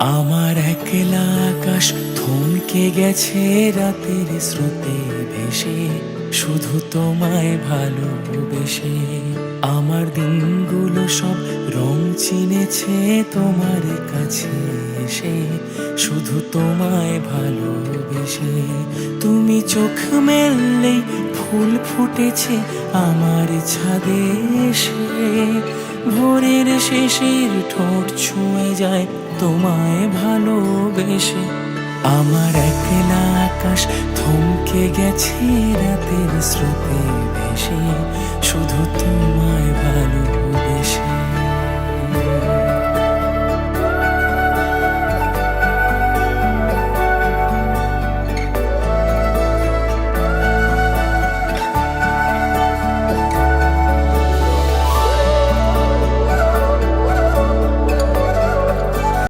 আমার একলা আকাশ থমকে গেছে রাতের স্রোতে ভেসে, শুধু তোমায় ভালোবেসে। আমার দিনগুলো সব রং চিনেছে তোমার কাছে এসে, শুধু তোমায় ভালোবেসে। তুমি চোখ মেললেই ফুল ফুটেছে আমার ছাদে এসে, ভোরের শেষের ঠোঁট ছুঁয়ে যায় তোমায় ভালোবেসে। আমার একলা আকাশ থমকে গেছে রাতের স্রোতে ভেসে, শুধু তোমায় ভালোবেসে।